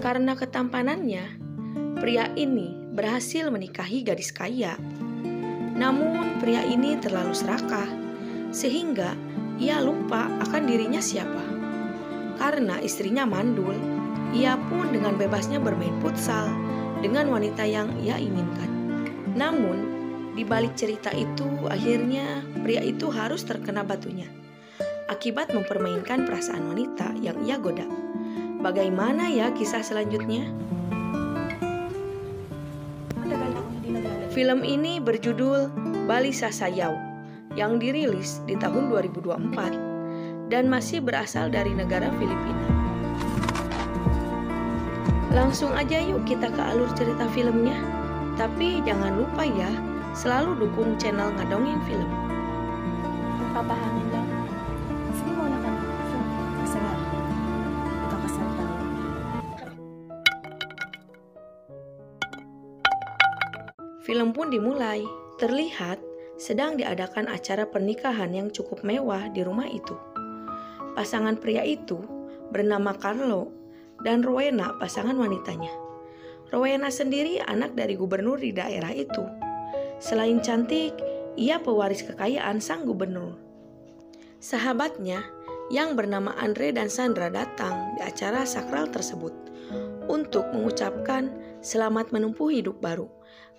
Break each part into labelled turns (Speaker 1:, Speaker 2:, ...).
Speaker 1: Karena ketampanannya, pria ini berhasil menikahi gadis kaya. Namun pria ini terlalu serakah, sehingga ia lupa akan dirinya siapa. Karena istrinya mandul, ia pun dengan bebasnya bermain futsal dengan wanita yang ia inginkan. Namun, di balik cerita itu, akhirnya pria itu harus terkena batunya akibat mempermainkan perasaan wanita yang ia goda. Bagaimana ya kisah selanjutnya? Film ini berjudul Balisa Sayau yang dirilis di tahun 2024 dan masih berasal dari negara Filipina. Langsung aja yuk kita ke alur cerita filmnya. Tapi jangan lupa ya, selalu dukung channel Ngadongin Film.
Speaker 2: Papahangin lang. Sige muna ka. Kasi nga, ikaw kasal tayo.
Speaker 1: Film pun dimulai. Terlihat sedang diadakan acara pernikahan yang cukup mewah di rumah itu. Pasangan pria itu bernama Carlo dan Rowena pasangan wanitanya. Rowena sendiri anak dari gubernur di daerah itu. Selain cantik, ia pewaris kekayaan sang gubernur. Sahabatnya yang bernama Andre dan Sandra datang di acara sakral tersebut untuk mengucapkan selamat menempuh hidup baru.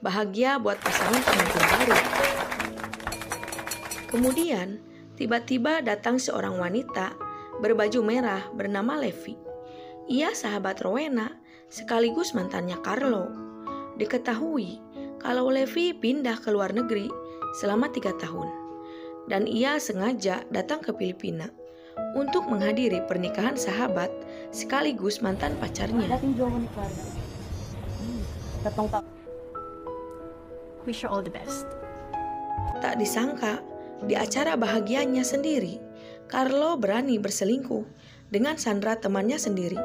Speaker 1: Bahagia buat pasangan pengantin baru. Kemudian, tiba-tiba datang seorang wanita berbaju merah bernama Levi. Ia sahabat Rowena sekaligus mantannya Carlo. Diketahui kalau Levi pindah ke luar negeri selama 3 tahun. Dan ia sengaja datang ke Filipina untuk menghadiri pernikahan sahabat sekaligus mantan pacarnya.
Speaker 2: Dating jowa ni Clara. Tatlong taon. Wish you all the best.
Speaker 1: Tak disangka, di acara bahagianya sendiri, Carlo berani berselingkuh dengan Sandra temannya sendiri,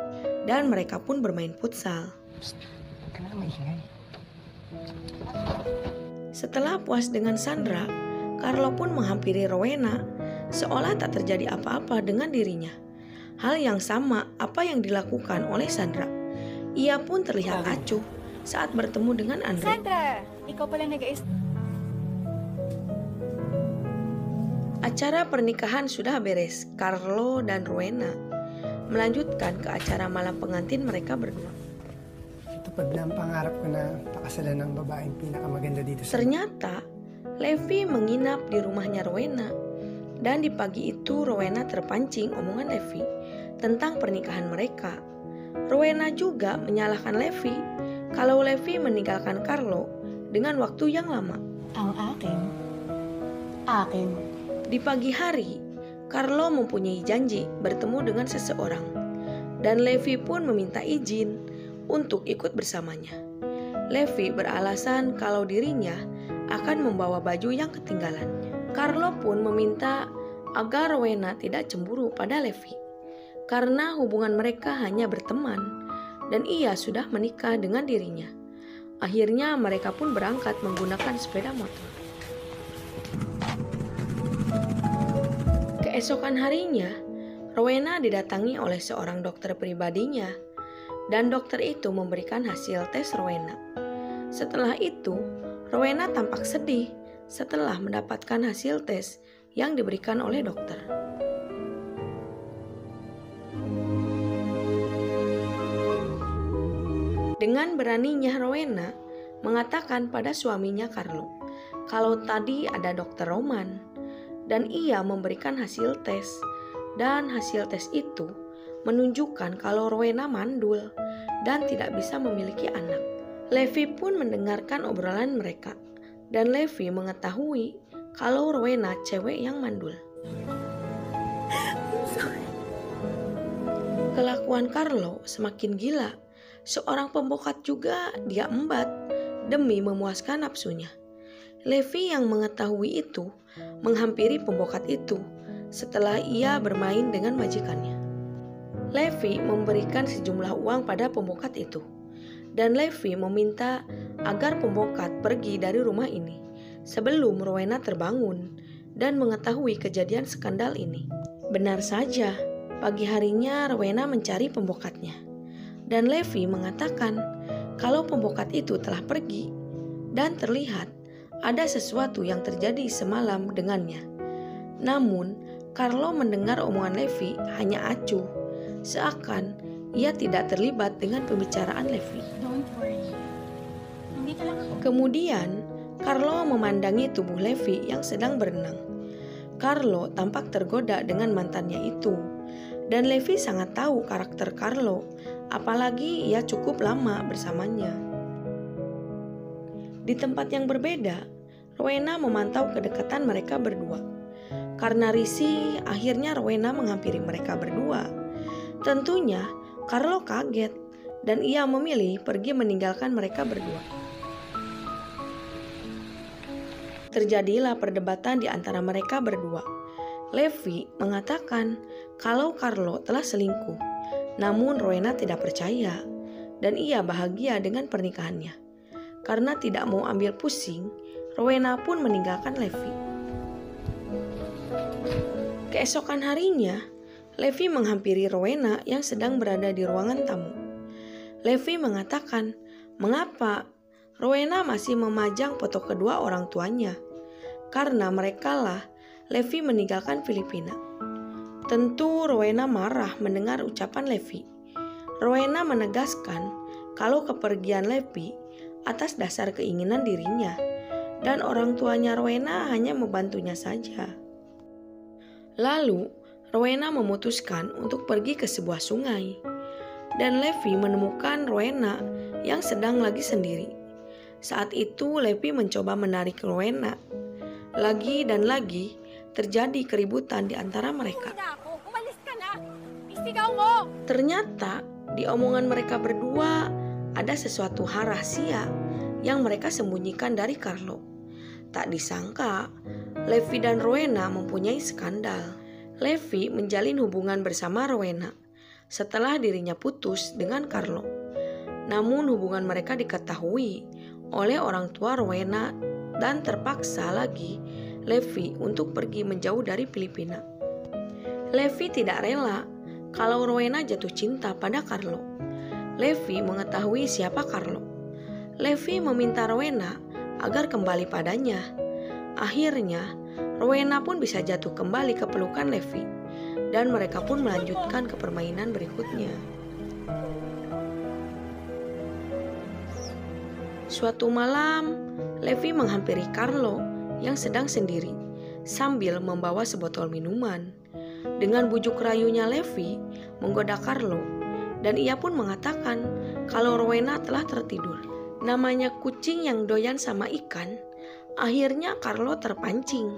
Speaker 1: dan mereka pun bermain futsal. Setelah puas dengan Sandra, Carlo pun menghampiri Rowena, seolah tak terjadi apa-apa dengan dirinya. Hal yang sama apa yang dilakukan oleh Sandra. Ia pun terlihat acuh saat bertemu dengan Andre.
Speaker 2: Sandra, ikaw pala nag-ais.
Speaker 1: Acara pernikahan sudah beres. Carlo dan Rowena melanjutkan ke acara malam pengantin mereka berdua.
Speaker 3: Tupad na ang pangarap ko na pakasalan ng babaeng pinakamaganda dito sa...
Speaker 1: Ternyata, Levi menginap di rumahnya Rowena. Dan di pagi itu Rowena terpancing omongan Levi tentang pernikahan mereka. Rowena juga menyalahkan Levi kalau Levi meninggalkan Carlo dengan waktu yang lama.
Speaker 2: Ang akin.
Speaker 1: Di pagi hari, Carlo mempunyai janji bertemu dengan seseorang, dan Levi pun meminta izin untuk ikut bersamanya. Levi beralasan kalau dirinya akan membawa baju yang ketinggalan. Carlo pun meminta agar Rowena tidak cemburu pada Levi, karena hubungan mereka hanya berteman, dan ia sudah menikah dengan dirinya. Akhirnya mereka pun berangkat menggunakan sepeda motor. Keesokan harinya, Rowena didatangi oleh seorang dokter pribadinya, dan dokter itu memberikan hasil tes Rowena. Setelah itu, Rowena tampak sedih setelah mendapatkan hasil tes yang diberikan oleh dokter. Dengan beraninya Rowena mengatakan pada suaminya Carlo kalau tadi ada dokter Roman, dan ia memberikan hasil tes, dan hasil tes itu menunjukkan kalau Rowena mandul dan tidak bisa memiliki anak. Levi pun mendengarkan obrolan mereka, dan Levi mengetahui kalau Rowena cewek yang mandul. Kelakuan Carlo semakin gila. Seorang pembokat juga dia embat demi memuaskan nafsunya. Levi yang mengetahui itu menghampiri pembokat itu setelah ia bermain dengan majikannya. Levi memberikan sejumlah uang pada pembokat itu, dan Levi meminta agar pembokat pergi dari rumah ini sebelum Rowena terbangun dan mengetahui kejadian skandal ini. Benar saja, pagi harinya Rowena mencari pembokatnya. Dan Levi mengatakan kalau pembokat itu telah pergi dan terlihat ada sesuatu yang terjadi semalam dengannya. Namun, Carlo mendengar omongan Levi hanya acuh, seakan ia tidak terlibat dengan pembicaraan Levi.
Speaker 2: Don't worry. Nandito lang ako.
Speaker 1: Kemudian, Carlo memandangi tubuh Levi yang sedang berenang. Carlo tampak tergoda dengan mantannya itu, dan Levi sangat tahu karakter Carlo, apalagi ia cukup lama bersamanya. Di tempat yang berbeda, Rowena memantau kedekatan mereka berdua. Karena risih, akhirnya Rowena menghampiri mereka berdua. Tentunya, Carlo kaget, dan ia memilih pergi meninggalkan mereka berdua. Terjadilah perdebatan di antara mereka berdua. Levi mengatakan kalau Carlo telah selingkuh, namun Rowena tidak percaya, dan ia bahagia dengan pernikahannya. Karena tidak mau ambil pusing, Rowena pun meninggalkan Levi. Keesokan harinya, Levi menghampiri Rowena yang sedang berada di ruangan tamu. Levi mengatakan, mengapa Rowena masih memajang foto kedua orang tuanya? Karena merekalah Levi meninggalkan Filipina. Tentu Rowena marah mendengar ucapan Levi. Rowena menegaskan kalau kepergian Levi atas dasar keinginan dirinya, dan orang tuanya Rowena hanya membantunya saja. Lalu, Rowena memutuskan untuk pergi ke sebuah sungai, dan Levi menemukan Rowena yang sedang lagi sendiri. Saat itu Levi mencoba menarik Rowena. Lagi dan lagi terjadi keributan di antara mereka.
Speaker 2: Umalis ka na! Isigaw mo!
Speaker 1: Ternyata di omongan mereka berdua ada sesuatu hal rahasia yang mereka sembunyikan dari Carlo. Tak disangka, Levi dan Rowena mempunyai skandal. Levi menjalin hubungan bersama Rowena setelah dirinya putus dengan Carlo. Namun hubungan mereka diketahui oleh orang tua Rowena dan terpaksa lagi Levi untuk pergi menjauh dari Filipina. Levi tidak rela kalau Rowena jatuh cinta pada Carlo. Levi mengetahui siapa Carlo. Levi meminta Rowena agar kembali padanya. Akhirnya, Rowena pun bisa jatuh kembali ke pelukan Levi, dan mereka pun melanjutkan ke permainan berikutnya. Suatu malam, Levi menghampiri Carlo yang sedang sendiri sambil membawa sebotol minuman. Dengan bujuk rayunya Levi menggoda Carlo, dan ia pun mengatakan kalau Rowena telah tertidur. Namanya kucing yang doyan sama ikan. Akhirnya Carlo terpancing,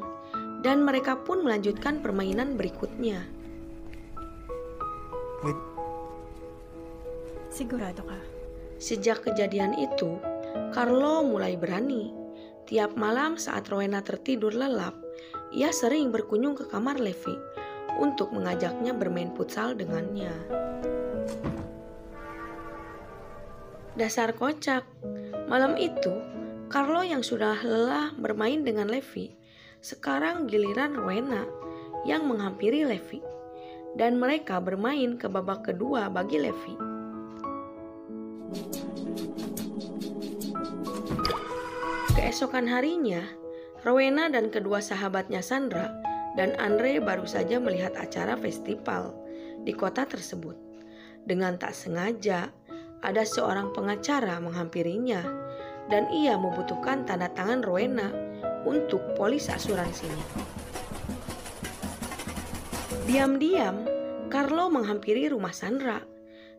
Speaker 1: dan mereka pun melanjutkan permainan berikutnya.
Speaker 2: Sigurado ka?
Speaker 1: Sejak kejadian itu, Carlo mulai berani. Tiap malam saat Rowena tertidur lelap, ia sering berkunjung ke kamar Levi untuk mengajaknya bermain futsal dengannya. Dasar kocak. Malam itu, Carlo yang sudah lelah bermain dengan Levi, sekarang giliran Rowena yang menghampiri Levi, dan mereka bermain ke babak kedua bagi Levi. Keesokan harinya, Rowena dan kedua sahabatnya Sandra dan Andre baru saja melihat acara festival di kota tersebut. Dengan tak sengaja, ada seorang pengacara menghampirinya, dan ia membutuhkan tanda tangan Rowena untuk polis asuransinya. Diam-diam, Carlo menghampiri rumah Sandra,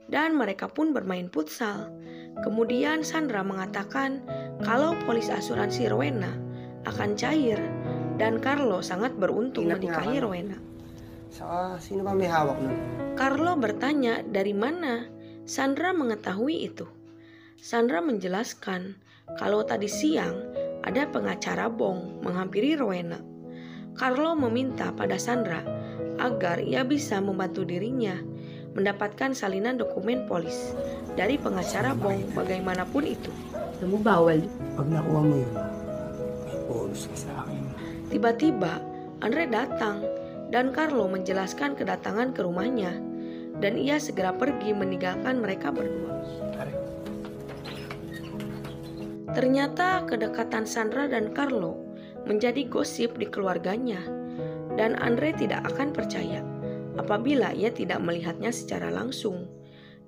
Speaker 1: dan mereka pun bermain futsal. Kemudian Sandra mengatakan kalau polis asuransi Rowena akan cair, dan Carlo sangat beruntung menikahi Rowena.
Speaker 3: Sino ba may hawak nun?
Speaker 1: Carlo bertanya dari mana Sandra mengetahui itu. Sandra menjelaskan kalau tadi siang ada pengacara Bong menghampiri Rowena. Carlo meminta pada Sandra agar ia bisa membantu dirinya mendapatkan salinan dokumen polis dari pengacara Bong bagaimanapun itu.
Speaker 2: Alam mo, bawal.
Speaker 3: Pag nakuha mo yun, Boros ka sa akin.
Speaker 1: Tiba-tiba, Andre datang dan Carlo menjelaskan kedatangan ke rumahnya dan ia segera pergi meninggalkan mereka berdua.
Speaker 3: Pare,
Speaker 1: Ternyata kedekatan Sandra dan Carlo menjadi gosip di keluarganya dan Andre tidak akan percaya apabila ia tidak melihatnya secara langsung.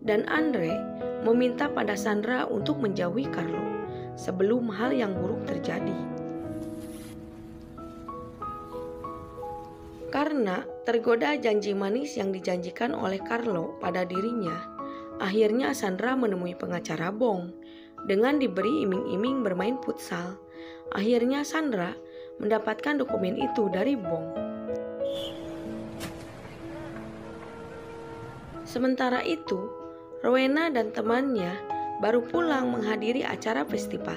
Speaker 1: Dan Andre meminta pada Sandra untuk menjauhi Carlo sebelum hal yang buruk terjadi. Karena tergoda janji manis yang dijanjikan oleh Carlo pada dirinya, akhirnya Sandra menemui pengacara Bong. Dengan diberi iming-iming bermain futsal, akhirnya Sandra mendapatkan dokumen itu dari Bong. Sementara itu, Rowena dan temannya baru pulang menghadiri acara festival.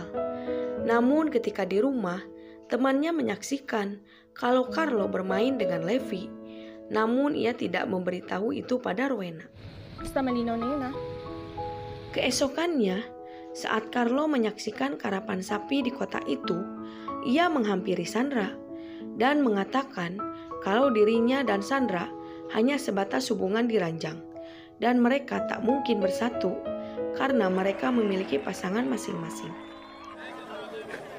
Speaker 1: Namun ketika di rumah, temannya menyaksikan kalau Carlo bermain dengan Levi. Namun ia tidak memberitahu itu pada Rowena.
Speaker 2: Basta malinaw na yun, ha?
Speaker 1: Keesokannya, saat Carlo menyaksikan karapan sapi di kota itu, ia menghampiri Sandra dan mengatakan kalau dirinya dan Sandra hanya sebatas hubungan diranjang dan mereka tak mungkin bersatu karena mereka memiliki pasangan masing-masing.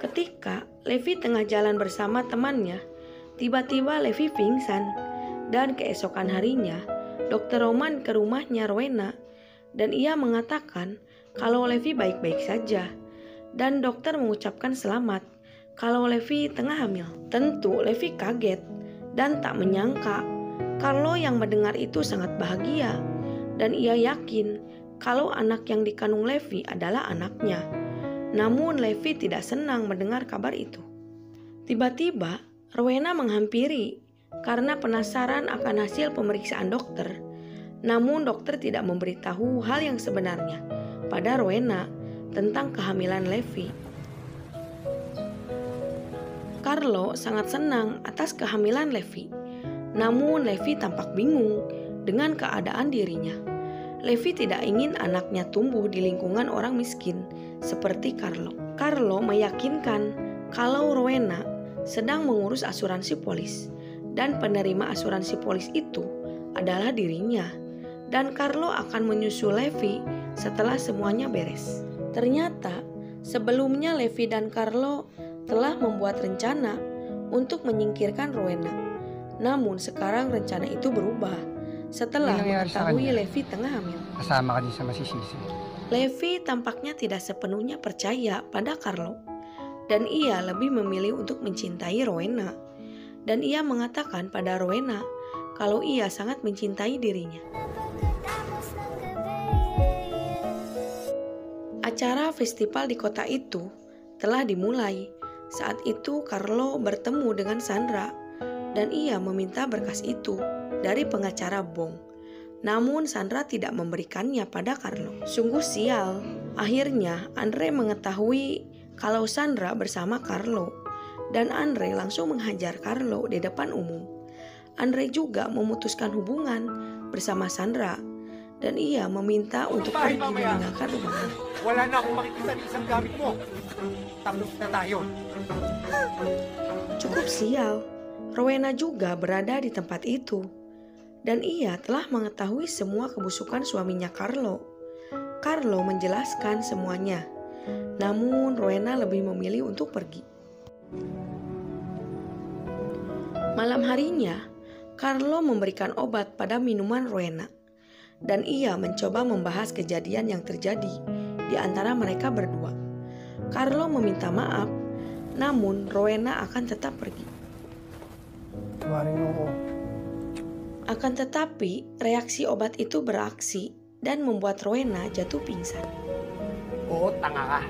Speaker 1: Ketika Levi tengah jalan bersama temannya, tiba-tiba Levi pingsan dan keesokan harinya Dr. Roman ke rumahnya Rowena dan ia mengatakan kalau Levi baik-baik saja dan dokter mengucapkan selamat kalau Levi tengah hamil. Tentu Levi kaget dan tak menyangka. Carlo yang mendengar itu sangat bahagia dan ia yakin kalau anak yang dikandung Levi adalah anaknya. Namun Levi tidak senang mendengar kabar itu. Tiba-tiba Rowena menghampiri karena penasaran akan hasil pemeriksaan dokter. Namun dokter tidak memberitahu hal yang sebenarnya pada Rowena tentang kehamilan Levi. Carlo sangat senang atas kehamilan Levi. Namun Levi tampak bingung dengan keadaan dirinya. Levi tidak ingin anaknya tumbuh di lingkungan orang miskin seperti Carlo. Carlo meyakinkan kalau Rowena sedang mengurus asuransi polis dan penerima asuransi polis itu adalah dirinya. Dan Carlo akan menyusul Levi setelah semuanya beres. Ternyata sebelumnya Levi dan Carlo telah membuat rencana untuk menyingkirkan Rowena. Namun sekarang rencana itu berubah setelah mengetahui Levi tengah hamil.
Speaker 3: kasama ka din sa masisisi.
Speaker 1: Levi tampaknya tidak sepenuhnya percaya pada Carlo dan ia lebih memilih untuk mencintai Rowena. Dan ia mengatakan pada Rowena kalau ia sangat mencintai dirinya. Acara festival di kota itu telah dimulai. Saat itu Carlo bertemu dengan Sandra dan ia meminta berkas itu dari pengacara Bong. Namun Sandra tidak memberikannya pada Carlo. Sungguh sial. Akhirnya Andre mengetahui kalau Sandra bersama Carlo dan Andre langsung menghajar Carlo di depan umum. Andre juga memutuskan hubungan bersama Sandra dan ia meminta untuk pergi meninggalkan rumahnya.
Speaker 4: Wala na akong makikita ng isang gamit mo. Tapos na tayo.
Speaker 1: Cukup sial. Rowena juga berada di tempat itu dan ia telah mengetahui semua kebusukan suaminya Carlo. Carlo menjelaskan semuanya. Namun Rowena lebih memilih untuk pergi. Malam harinya, Carlo memberikan obat pada minuman Rowena dan ia mencoba membahas kejadian yang terjadi di antara mereka berdua. Carlo meminta maaf, namun Rowena akan tetap pergi.
Speaker 3: Tawarin mo ko.
Speaker 1: Akan tetapi, reaksi obat itu beraksi dan membuat Rowena jatuh pingsan.
Speaker 4: Oo, tanga ka.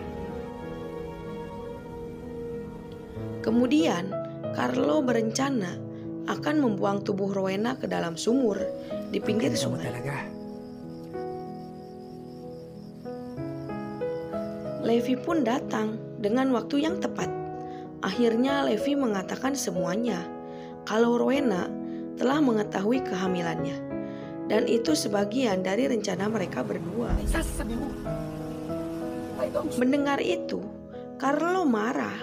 Speaker 1: Kemudian, Carlo berencana akan membuang tubuh Rowena ke dalam sumur di pinggir
Speaker 3: Ganda mo
Speaker 1: sungai.
Speaker 3: talaga.
Speaker 1: Levi pun datang dengan waktu yang tepat. Akhirnya Levi mengatakan semuanya kalau Rowena telah mengetahui kehamilannya. Dan itu sebagian dari rencana mereka berdua.
Speaker 4: Sasabi mo.
Speaker 1: Mendengar itu, Carlo marah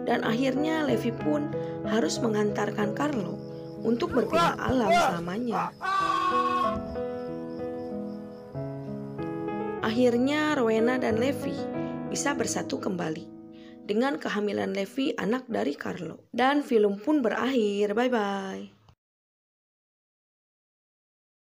Speaker 1: Dan akhirnya Levi pun harus menghantarkan Carlo untuk berpindah alam selamanya. Akhirnya Rowena dan Levi bisa bersatu kembali dengan kehamilan Levi anak dari Carlo. Dan film pun berakhir. Bye-bye.